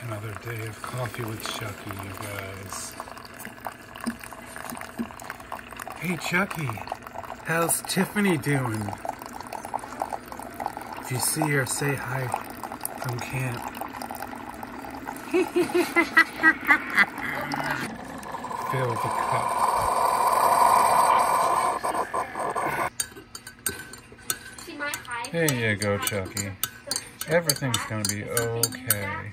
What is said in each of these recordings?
Another day of coffee with Chucky, you guys. Hey Chucky, how's Tiffany doing? If you see her, say hi from camp. Fill the cup. There you go, Chucky. Everything's gonna be okay.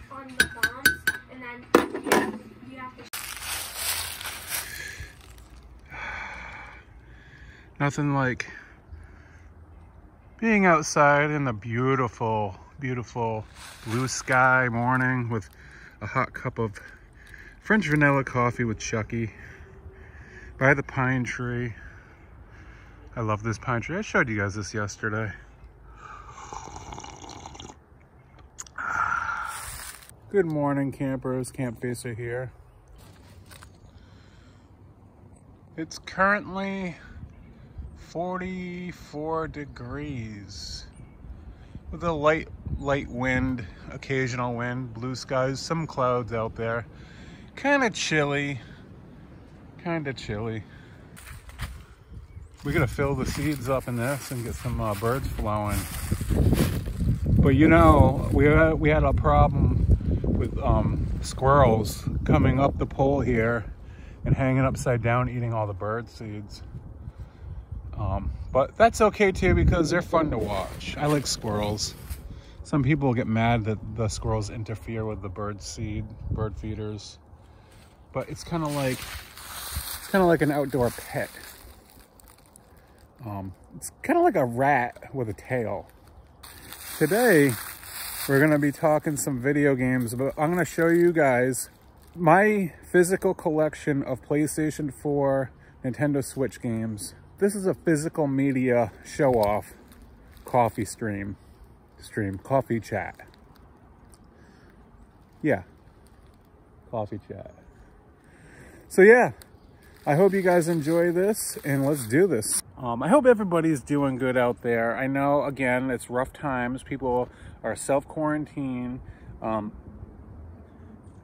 Nothing like being outside in the beautiful, beautiful blue sky morning with a hot cup of French vanilla coffee with Chucky by the pine tree. I love this pine tree. I showed you guys this yesterday. Good morning, campers. Campfacer here. It's currently 44 degrees with a light wind, occasional wind, blue skies, some clouds out there. Kind of chilly. We're gonna fill the seeds up in this and get some birds flowing. But you know, we had a problem with squirrels coming up the pole here and hanging upside down, eating all the bird seeds. But that's okay too, because they're fun to watch. I like squirrels. Some people get mad that the squirrels interfere with the bird feeders. But it's kind of like an outdoor pet. It's kind of like a rat with a tail. Today, we're gonna be talking some video games, but I'm gonna show you guys my physical collection of PlayStation 4, Nintendo Switch games. This is a physical media show-off coffee coffee chat. Yeah, coffee chat. So yeah, I hope you guys enjoy this, and let's do this. I hope everybody's doing good out there. I know, again, it's rough times. People are self-quarantined,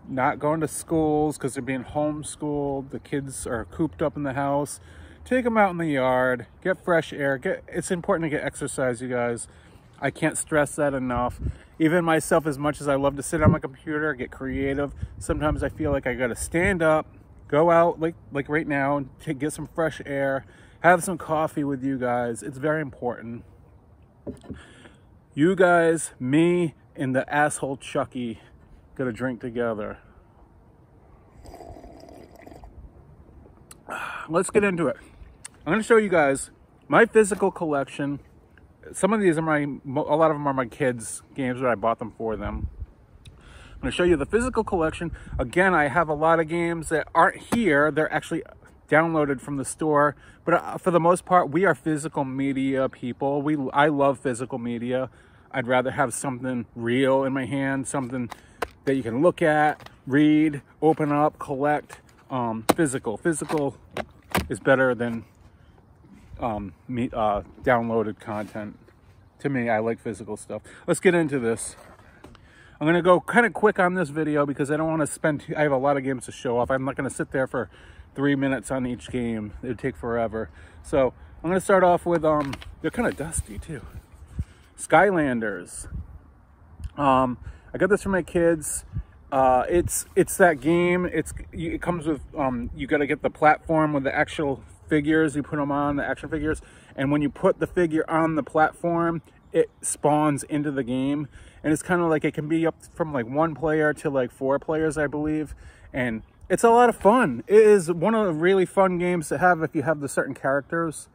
not going to schools because they're being homeschooled. The kids are cooped up in the house. Take them out in the yard, get fresh air. It's important to get exercise, you guys. I can't stress that enough. Even myself, as much as I love to sit on my computer, get creative, sometimes I feel like I gotta stand up, go out like right now, and get some fresh air, have some coffee with you guys. It's very important. You guys, me, and the asshole Chucky gotta drink together. Let's get into it. I'm gonna show you guys my physical collection. Some of these are a lot of them are my kids' games that I bought them for them. I'm gonna show you the physical collection. Again, I have a lot of games that aren't here. They're actually downloaded from the store. But for the most part, we are physical media people. I love physical media. I'd rather have something real in my hand, something that you can look at, read, open up, collect. Physical is better than downloaded content. To me, I like physical stuff. Let's get into this. I'm gonna go kind of quick on this video because I don't want to spend, I have a lot of games to show off. I'm not gonna sit there for 3 minutes on each game. It would take forever. So I'm gonna start off with, they're kind of dusty too. Skylanders. I got this for my kids. It's that game. It comes with, you got to get the platform with the actual figures. You put them on, the action figures, and when you put the figure on the platform, it spawns into the game. And it's kind of like, it can be up from like 1 player to like 4 players, I believe. And it's a lot of fun. It is one of the really fun games to have if you have the certain characters.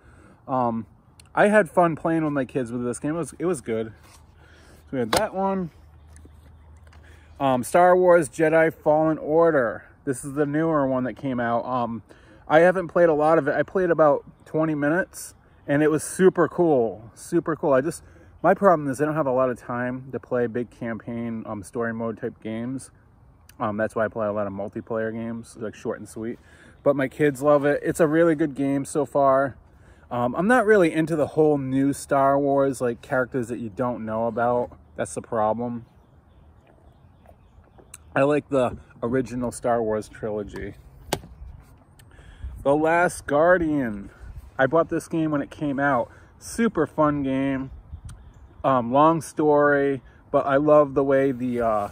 I had fun playing with my kids with this game. It was good. So we had that one. Star Wars Jedi Fallen Order. This is the newer one that came out. I haven't played a lot of it. I played about 20 minutes and it was super cool. Super cool. My problem is I don't have a lot of time to play big campaign, story mode type games. That's why I play a lot of multiplayer games, like short and sweet. But my kids love it. It's a really good game so far. I'm not really into the whole new Star Wars, like characters that you don't know about. That's the problem. I like the original Star Wars trilogy. The Last Guardian. I bought this game when it came out. Super fun game. Long story, but I love the way the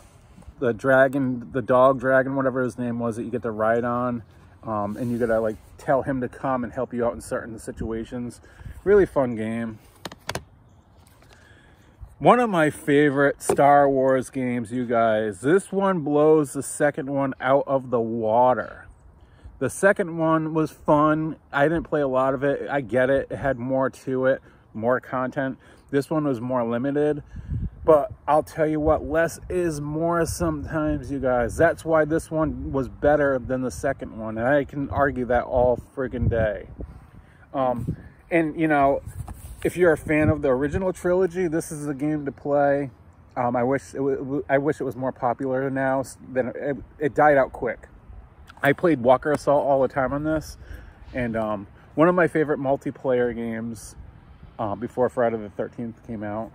dragon, the dog dragon, whatever his name was, that you get to ride on, and you gotta like tell him to come and help you out in certain situations. Really fun game. One of my favorite Star Wars games, you guys. This one blows the second one out of the water. The second one was fun. I didn't play a lot of it. I get it. It had more to it, more content. This one was more limited. But I'll tell you what, less is more sometimes, you guys. That's why this one was better than the second one. And I can argue that all friggin' day. And, you know, if you're a fan of the original trilogy, this is a game to play. I wish it was more popular now. Then it died out quick. I played Walker Assault all the time on this, and one of my favorite multiplayer games before Friday the 13th came out.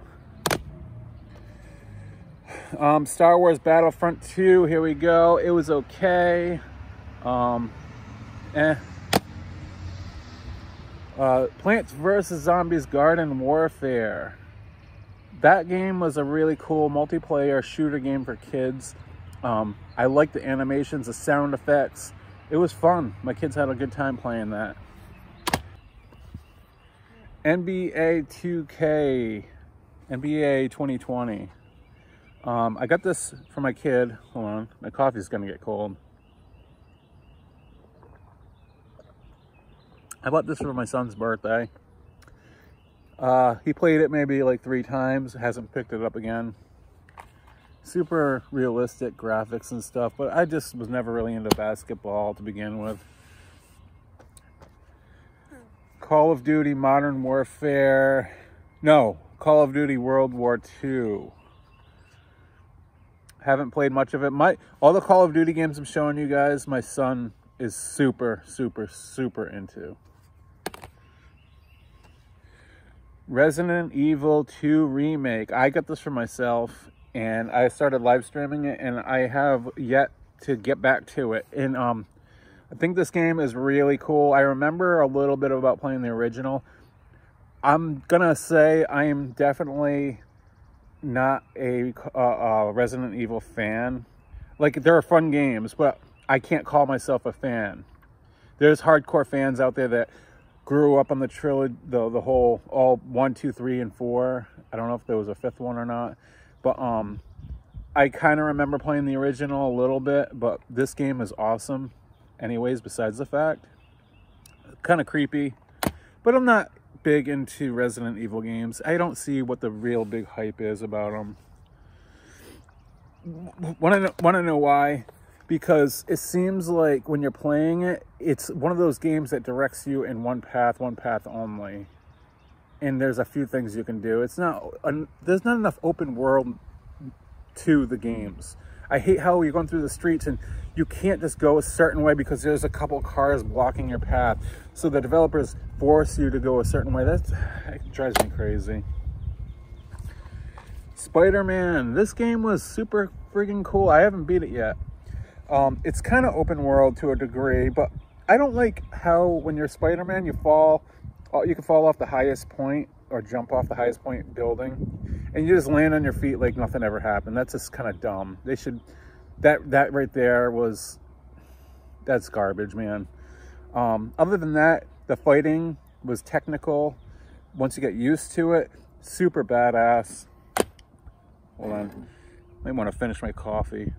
Star Wars Battlefront 2. Here we go. It was okay. Plants vs. Zombies Garden Warfare. That game was a really cool multiplayer shooter game for kids. I liked the animations, the sound effects. It was fun. My kids had a good time playing that. NBA 2K, NBA 2020. I got this for my kid. Hold on, my coffee's gonna get cold. I bought this for my son's birthday. He played it maybe like 3 times, hasn't picked it up again. Super realistic graphics and stuff, but I just was never really into basketball to begin with. Call of Duty Modern Warfare. No, Call of Duty World War II. Haven't played much of it. All the Call of Duty games I'm showing you guys, my son is super, super, super into. Resident Evil 2 Remake. I got this for myself, and I started live streaming it, and I have yet to get back to it. And I think this game is really cool. I remember a little bit about playing the original. I'm gonna say I am definitely not a Resident Evil fan. Like, there are fun games, but I can't call myself a fan. There's hardcore fans out there that grew up on the trilogy, the whole, all 1, 2, 3, and 4. I don't know if there was a 5th one or not, but I kind of remember playing the original a little bit, but this game is awesome anyways, besides the fact. Kind of creepy, but I'm not big into Resident Evil games. I don't see what the real big hype is about them. Want to know why? Because it seems like when you're playing it, it's one of those games that directs you in one path only. And there's a few things you can do. It's not, there's not enough open world to the games. I hate how you're going through the streets and you can't just go a certain way because there's a couple cars blocking your path. So the developers force you to go a certain way. That drives me crazy. Spider-Man. This game was super friggin' cool. I haven't beat it yet. It's kind of open world to a degree, but I don't like how when you're Spider-Man, you can fall off the highest point or jump off the highest point building, and you just land on your feet like nothing ever happened. That's just kind of dumb. They should, that right there was, that's garbage, man. Other than that, the fighting was technical. Once you get used to it, super badass. Hold on, I might want to finish my coffee.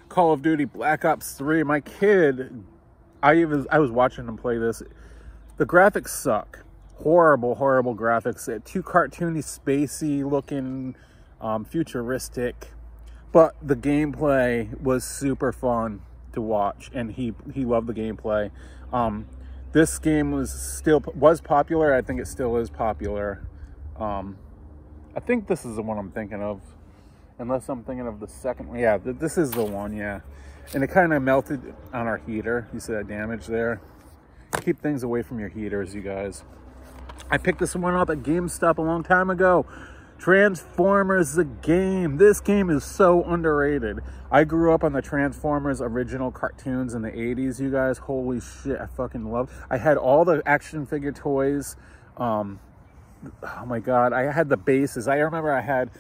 Call of Duty Black Ops 3. My kid, I was watching him play this. The graphics suck. Horrible, horrible graphics. Too cartoony, spacey looking, futuristic. But the gameplay was super fun to watch, and he loved the gameplay. This game was popular. I think it still is popular. I think this is the one I'm thinking of, unless I'm thinking of the second one. Yeah, this is the one, yeah. And it kind of melted on our heater. You see that damage there? keep things away from your heaters, you guys. I picked this one up at GameStop a long time ago. Transformers the game. This game is so underrated. I grew up on the Transformers original cartoons in the 80s, you guys. Holy shit, I fucking love. I had all the action figure toys. Oh my god, I had the bases. I remember I had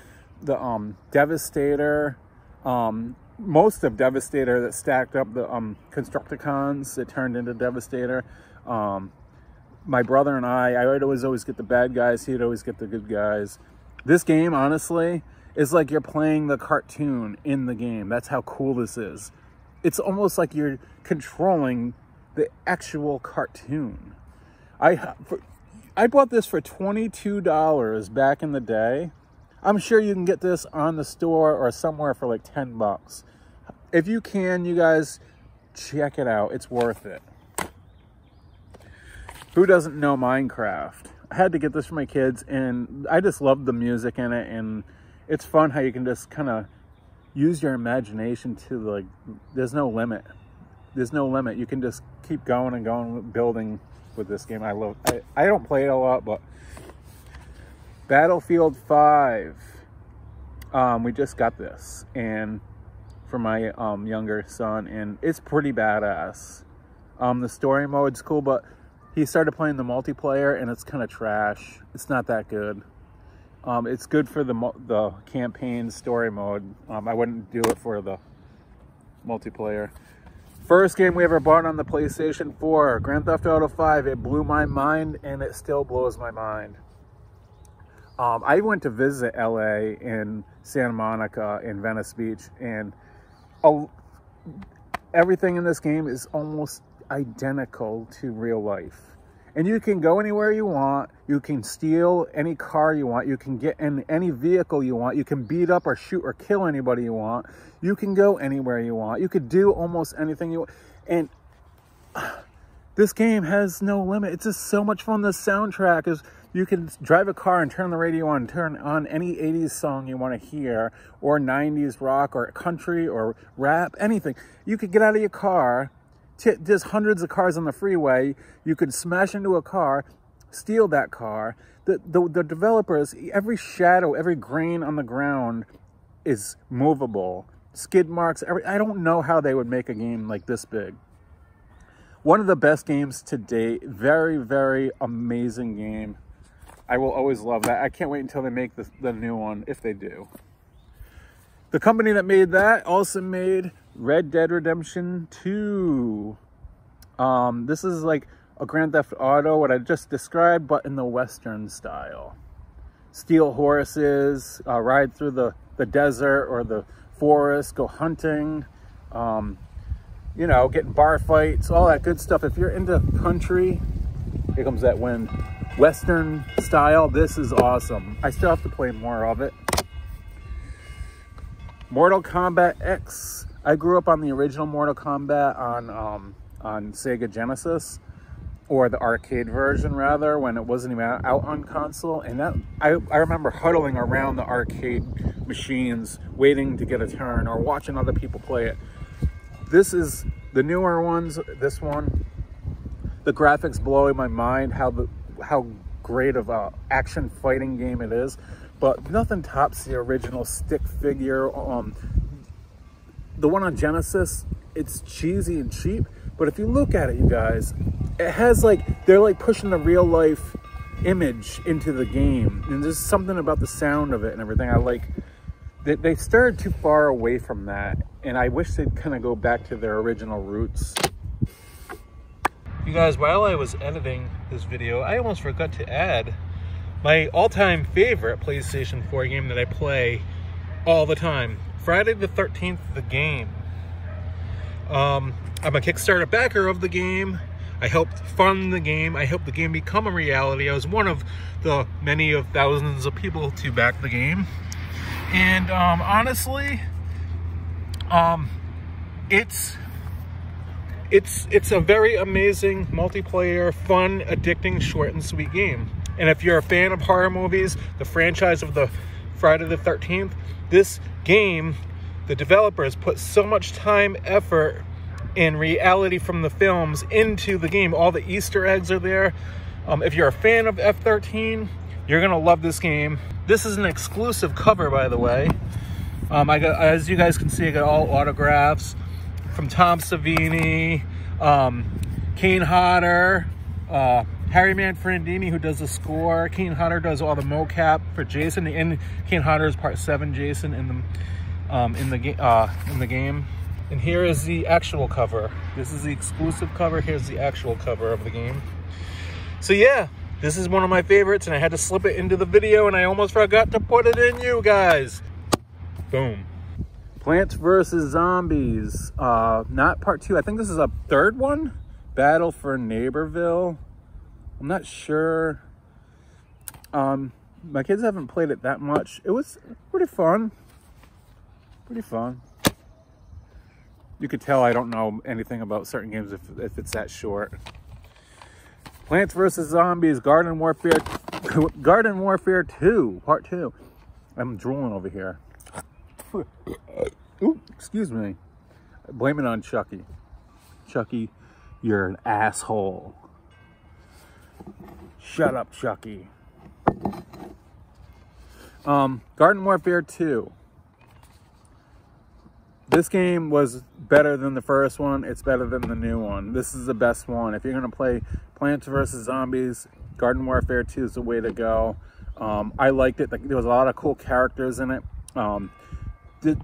the Devastator, most of Devastator that stacked up, the Constructicons that turned into Devastator. My brother and I would always get the bad guys, he'd always get the good guys. This game, honestly, is like you're playing the cartoon in the game. That's how cool this is. It's almost like you're controlling the actual cartoon. I bought this for $22 back in the day. I'm sure you can get this on the store or somewhere for like 10 bucks. If you can, you guys, check it out. It's worth it. Who doesn't know Minecraft? I had to get this for my kids, and I just love the music in it, and it's fun how you can just kind of use your imagination to, like, there's no limit. There's no limit. You can just keep going and going, building with this game. I don't play it a lot, but Battlefield 5. We just got this, and for my younger son, and it's pretty badass. The story mode's cool, but he started playing the multiplayer, and it's kind of trash. It's not that good. It's good for the campaign story mode. I wouldn't do it for the multiplayer. First game we ever bought on the PlayStation 4, Grand Theft Auto 5. It blew my mind, and it still blows my mind. I went to visit LA in Santa Monica and Venice Beach, and everything in this game is almost identical to real life. And you can go anywhere you want. You can steal any car you want. You can get in any vehicle you want. You can beat up or shoot or kill anybody you want. You can go anywhere you want. You could do almost anything you want. And this game has no limit. It's just so much fun. The soundtrack is, you can drive a car and turn the radio on, turn on any 80s song you want to hear, or 90s rock or country or rap, anything. You could get out of your car. There's hundreds of cars on the freeway. You could smash into a car, steal that car. The developers, every shadow, every grain on the ground is movable. Skid marks, I don't know how they would make a game like this big. One of the best games to date. Very, very amazing game. I will always love that. I can't wait until they make the new one, if they do. The company that made that also made Red Dead Redemption 2. This is like a Grand Theft Auto, what I just described, but in the Western style. Steal horses, ride through the desert or the forest, go hunting, you know, get in bar fights, all that good stuff. If you're into country, here comes that wind. Western style, this is awesome. I still have to play more of it. Mortal Kombat X. I grew up on the original Mortal Kombat on Sega Genesis, or the arcade version rather, when it wasn't even out on console. And that I remember huddling around the arcade machines, waiting to get a turn or watching other people play it. This is the newer ones. This one, the graphics blowing my mind. How great of a action fighting game it is. But nothing tops the original stick figure. The one on Genesis, it's cheesy and cheap, but if you look at it, you guys, it has like, they're like pushing the real life image into the game. And there's something about the sound of it and everything. I like, they started too far away from that. And I wish they'd kind of go back to their original roots. You guys, while I was editing this video, I almost forgot to add my all-time favorite PlayStation 4 game that I play all the time. Friday the 13th, the game. I'm a Kickstarter backer of the game. I helped fund the game. I helped the game become a reality. I was one of the many of thousands of people to back the game. And honestly, it's a very amazing multiplayer, fun, addicting, short and sweet game. And if you're a fan of horror movies, the franchise of the Friday the 13th, this game, the developers put so much time, effort and reality from the films into the game. All the Easter eggs are there. If you're a fan of F-13, you're gonna love this game. This is an exclusive cover, by the way. I got, as you guys can see, I got all autographs from Tom Savini, Kane Hodder, Harry Manfredini, who does the score. Kane Hodder does all the mocap for Jason, and Kane Hodder is part 7 Jason in the game. And here is the actual cover. This is the exclusive cover. Here's the actual cover of the game. So yeah, this is one of my favorites, and I had to slip it into the video, and I almost forgot to put it in, you guys. Boom. Plants vs. Zombies. Not part 2. I think this is a 3rd one. Battle for Neighborville. I'm not sure. My kids haven't played it that much. It was pretty fun. Pretty fun. You could tell I don't know anything about certain games if it's that short. Plants vs. Zombies. Garden Warfare 2. Part 2. I'm drooling over here. Ooh, excuse me. Blame it on Chucky. Chucky, you're an asshole. Shut up, Chucky. Garden Warfare 2. This game was better than the first one. It's better than the new one. This is the best one. If you're going to play Plants vs. Zombies, Garden Warfare 2 is the way to go. I liked it. There was a lot of cool characters in it.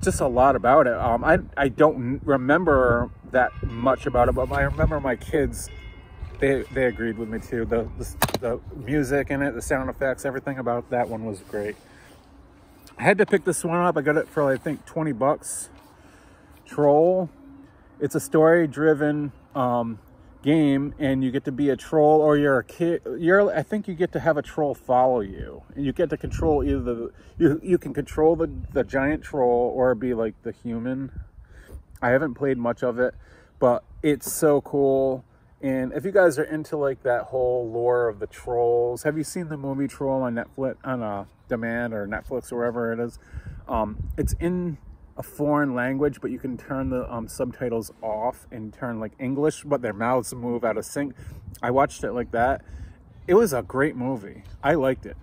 Just a lot about it. I don't remember that much about it, but I remember my kids, they agreed with me too. The music in it, the sound effects, everything about that one was great. I had to pick this one up. I got it for, I think, 20 bucks. Troll. It's a story-driven game, and you get to be a troll, or you're a kid. I think you get to have a troll follow you, and you get to control either you can control the giant troll or be like the human. I haven't played much of it, but it's so cool. And if you guys are into like that whole lore of the trolls, have you seen the movie Troll on Netflix, on Demand or Netflix or wherever it is? It's in a foreign language, but you can turn the subtitles off and turn like English, but their mouths move out of sync. I watched it like that. It was a great movie. I liked it.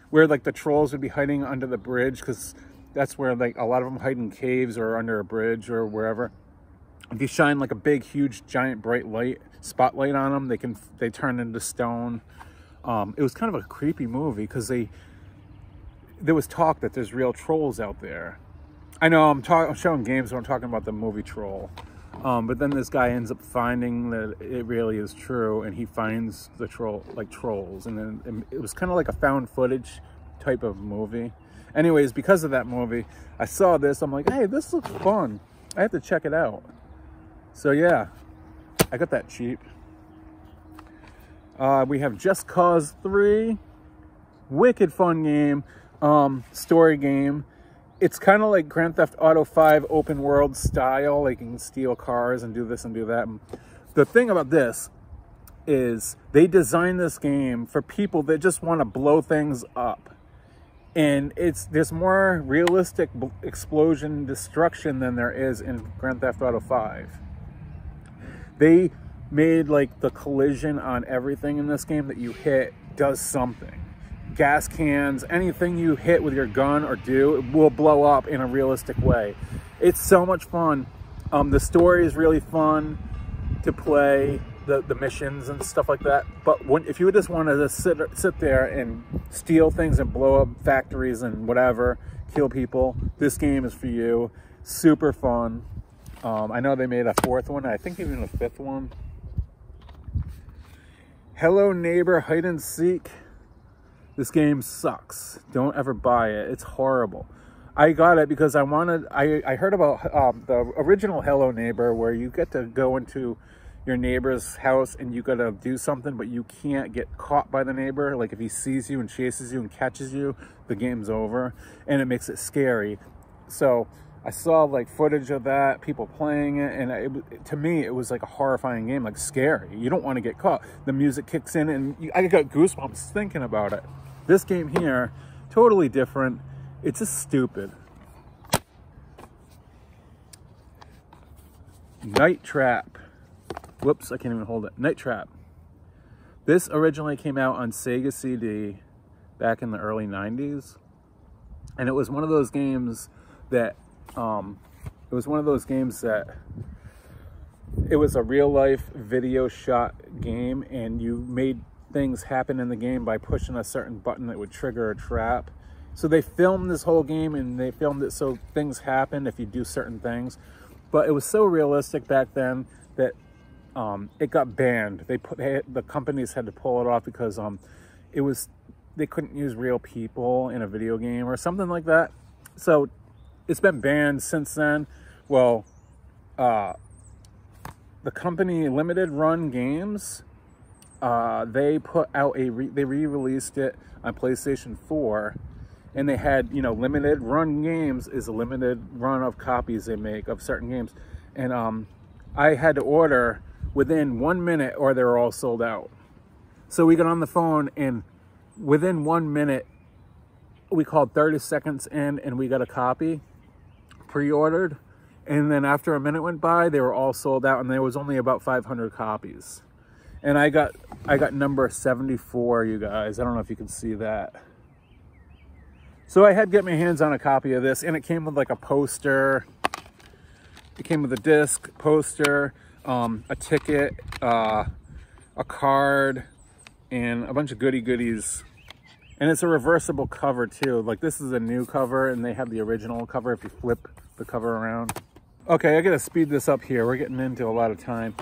Where like the trolls would be hiding under the bridge, because that's where like a lot of them hide in caves or under a bridge or wherever. If you shine like a big, huge, giant, bright spotlight on them, they turn into stone. It was kind of a creepy movie because there was talk that there's real trolls out there. I know I'm showing games when I'm talking about the movie Troll, but then this guy ends up finding that it really is true, and he finds the trolls, and then it was kind of like a found footage type of movie. Anyways, because of that movie, I saw this. I'm like, hey, this looks fun. I have to check it out. So yeah, I got that cheap. We have Just Cause 3, wicked fun game, story game. It's kind of like Grand Theft Auto 5 open world style. Like you can steal cars and do this and do that. And the thing about this is they designed this game for people that just want to blow things up. And there's more realistic explosion destruction than there is in Grand Theft Auto 5. They made like the collision on everything in this game that you hit does something. Gas cans, anything you hit with your gun or do, it will blow up in a realistic way. It's so much fun. The story is really fun to play, the missions and stuff like that. But if you just want to just sit there and steal things and blow up factories and whatever, kill people, this game is for you. Super fun. I know they made a 4th one, I think even a 5th one. Hello Neighbor Hide and Seek. This game sucks. Don't ever buy it. It's horrible. I got it because I heard about the original Hello Neighbor, where you get to go into your neighbor's house and you got to do something, but you can't get caught by the neighbor. Like if he sees you and chases you and catches you, the game's over, and it makes it scary. So I saw like footage of that, people playing it, and to me it was like a horrifying game, like scary. You don't want to get caught. The music kicks in and I got goosebumps thinking about it. This game here, totally different. It's just stupid. Night Trap. Whoops, I can't even hold it. Night Trap. This originally came out on Sega CD back in the early 90s. And it was one of those games that, it was a real life video shot game, and you made things happen in the game by pushing a certain button that would trigger a trap. So they filmed this whole game, and they filmed it so things happen if you do certain things. But it was so realistic back then that it got banned. The companies had to pull it off because they couldn't use real people in a video game or something like that. So it's been banned since then. Well, the company Limited Run Games, they put out they re-released it on PlayStation 4, and they had, you know, Limited Run Games is a limited run of copies they make of certain games, and I had to order within 1 minute or they were all sold out. So we got on the phone, and within 1 minute, we called 30 seconds in, and we got a copy pre-ordered. And then after a minute went by, they were all sold out, and there was only about 500 copies. And I got number 74, you guys. I don't know if you can see that. So I had to get my hands on a copy of this, and it came with like a poster. It came with a disc, poster, a ticket, a card, and a bunch of goodies. And it's a reversible cover too. Like, this is a new cover, and they have the original cover if you flip the cover around. Okay, I gotta speed this up here. We're getting into a lot of time.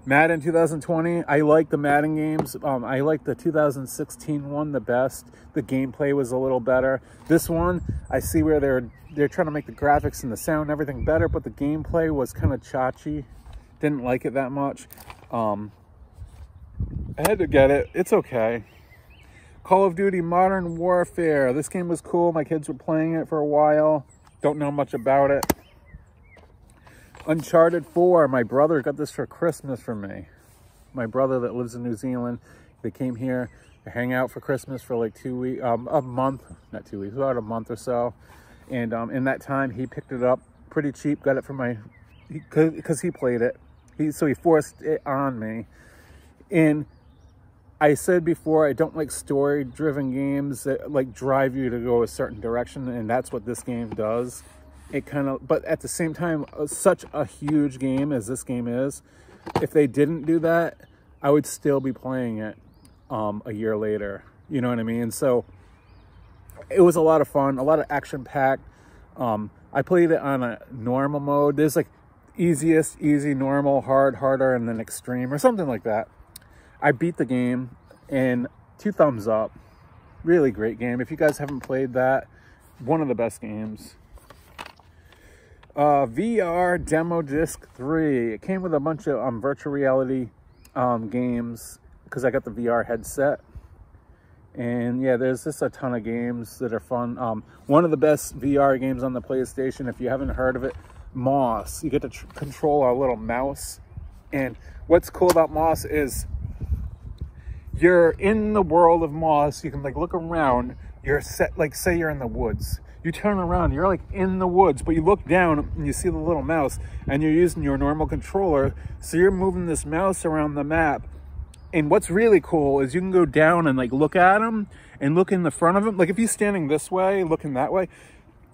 Madden 2020, I like the Madden games. I like the 2016 one the best. The gameplay was a little better. This one, I see where they're trying to make the graphics and the sound and everything better, but the gameplay was kind of chachi. Didn't like it that much. I had to get it. It's okay. Call of Duty Modern Warfare. This game was cool. My kids were playing it for a while. Don't know much about it. Uncharted 4. My brother got this for Christmas for me. My brother that lives in New Zealand. They came here to hang out for Christmas for like 2 weeks, a month, not 2 weeks, about a month or so. And in that time, he picked it up pretty cheap. Got it for because he played it. So he forced it on me. And I said before, I don't like story-driven games that like drive you to go a certain direction, and that's what this game does. It kind of, but at the same time, such a huge game as this game is, if they didn't do that, I would still be playing it a year later. You know what I mean? So it was a lot of fun, a lot of action-packed. I played it on a normal mode. There's like easiest, easy, normal, hard, harder, and then extreme or something like that. I beat the game, and 2 thumbs up. Really great game. If you guys haven't played that, one of the best games. VR Demo Disc 3. It came with a bunch of virtual reality games because I got the VR headset. And yeah, there's just a ton of games that are fun. One of the best VR games on the PlayStation, if you haven't heard of it, Moss. You get to control a little mouse. And what's cool about Moss is you're in the world of Moss. You can like look around. You're set, like say you're in the woods. You turn around, you're like in the woods, but you look down and you see the little mouse, and you're using your normal controller. So you're moving this mouse around the map. And what's really cool is you can go down and like look at him and look in the front of him. Like if he's standing this way, looking that way,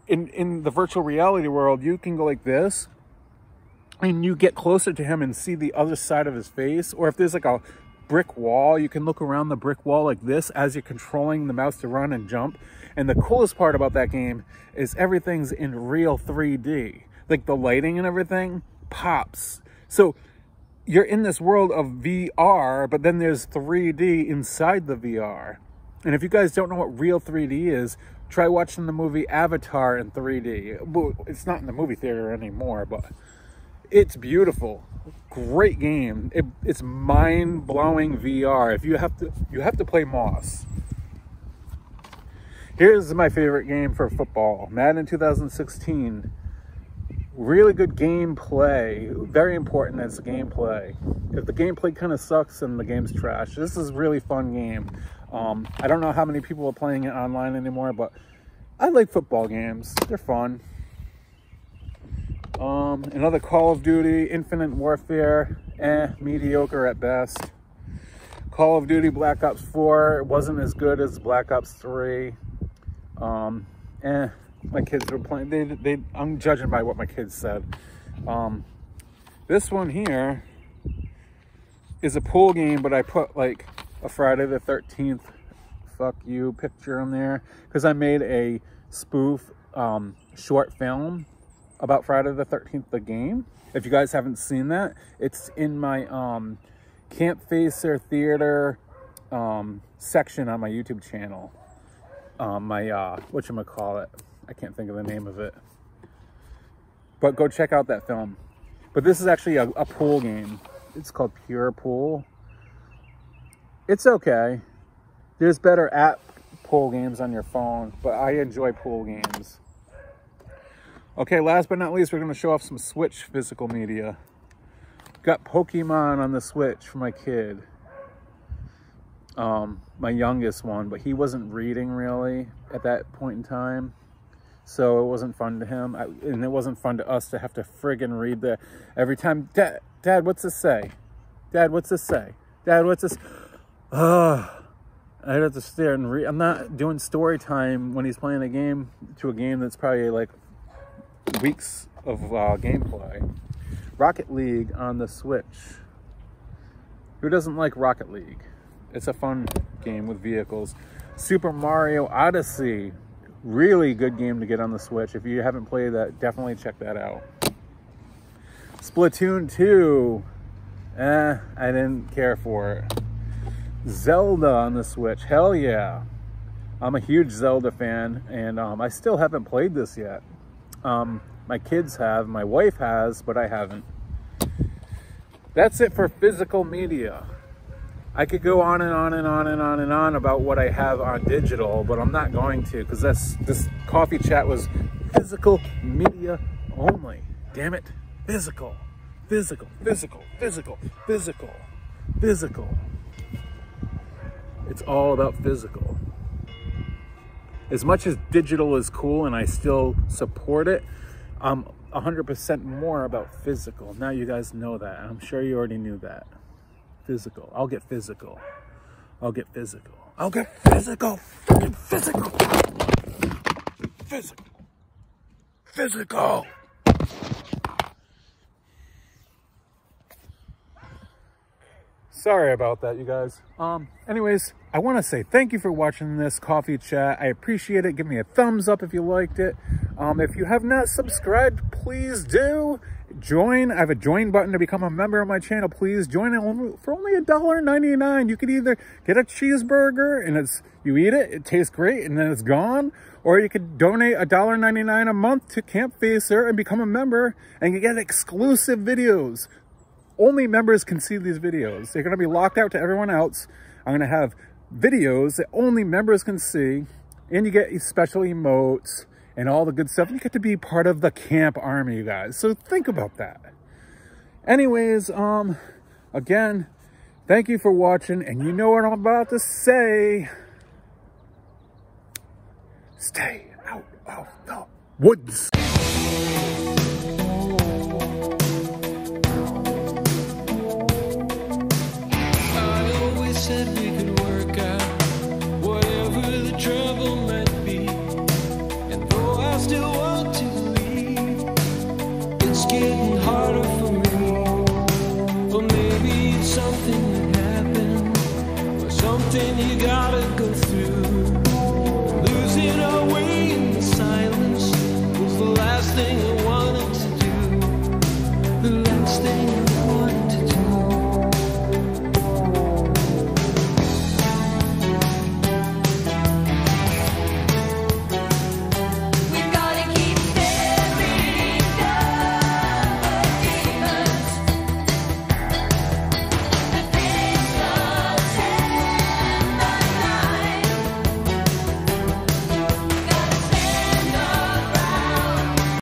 in the virtual reality world, you can go like this and you get closer to him and see the other side of his face. Or if there's like a brick wall, you can look around the brick wall like this as you're controlling the mouse to run and jump. And the coolest part about that game is everything's in real 3D. Like the lighting and everything pops. So you're in this world of VR, but then there's 3D inside the VR. And if you guys don't know what real 3D is, try watching the movie Avatar in 3D. It's not in the movie theater anymore, but it's beautiful. Great game. It's mind-blowing VR. If you have to play Moss. Here's my favorite game for football, Madden 2016. Really good gameplay. Very important as gameplay. If the gameplay kind of sucks, then the game's trash. This is a really fun game. I don't know how many people are playing it online anymore, but I like football games. They're fun. Another Call of Duty, Infinite Warfare, mediocre at best. Call of Duty Black Ops 4 wasn't as good as Black Ops 3. My kids were playing. I'm judging by what my kids said. This one here is a pool game, but I put like a Friday the 13th fuck you picture in there because I made a spoof short film about Friday the 13th, the game. If you guys haven't seen that, it's in my Campfacer theater section on my YouTube channel. My whatchamacallit, I can't think of the name of it, but go check out that film. But this is actually a pool game. It's called Pure Pool. It's okay. There's better app pool games on your phone, but I enjoy pool games. Okay, last but not least, we're going to show off some Switch physical media. Got Pokemon on the Switch for my kid. My youngest one, but he wasn't reading really at that point in time. So it wasn't fun to him, and it wasn't fun to us to have to friggin' read the every time. Dad, what's this say? Dad, what's this say? Dad, what's this? I'd have to stare and read. I'm not doing story time when he's playing a game that's probably like weeks of gameplay. Rocket League on the Switch. Who doesn't like Rocket League? It's a fun game with vehicles. Super Mario Odyssey. Really good game to get on the Switch. If you haven't played that, definitely check that out. Splatoon 2. I didn't care for it. Zelda on the Switch. Hell yeah. I'm a huge Zelda fan, and I still haven't played this yet. My kids have, my wife has, but I haven't. That's it for physical media. I could go on and on and on and on and on about what I have on digital, but I'm not going to, because this coffee chat was physical media only. Damn it. Physical. Physical. Physical. Physical. Physical. Physical. It's all about physical. As much as digital is cool and I still support it, I'm 100% more about physical. Now you guys know that. I'm sure you already knew that. Physical. I'll get physical. I'll get physical. I'll get physical. Freaking physical. Physical. Physical. Sorry about that, you guys. Anyways, I want to say thank you for watching this coffee chat. I appreciate it. Give me a thumbs up if you liked it. If you have not subscribed, please do. Join. I have a join button to become a member of my channel. Please join it for only $1.99. You could either get a cheeseburger and you eat it, it tastes great, and then it's gone. Or you could donate $1.99 a month to Campfacer and become a member, and you get exclusive videos. Only members can see these videos. They're going to be locked out to everyone else. I'm going to have videos that only members can see, and you get special emotes and all the good stuff. You get to be part of the camp army, you guys. So think about that. Anyways, again, thank you for watching, and you know what I'm about to say. Stay out of the woods. Said we could work out whatever the trouble might be, and though I still want to leave, it's getting harder for me. Or maybe it's something that happened, or something you gotta go through.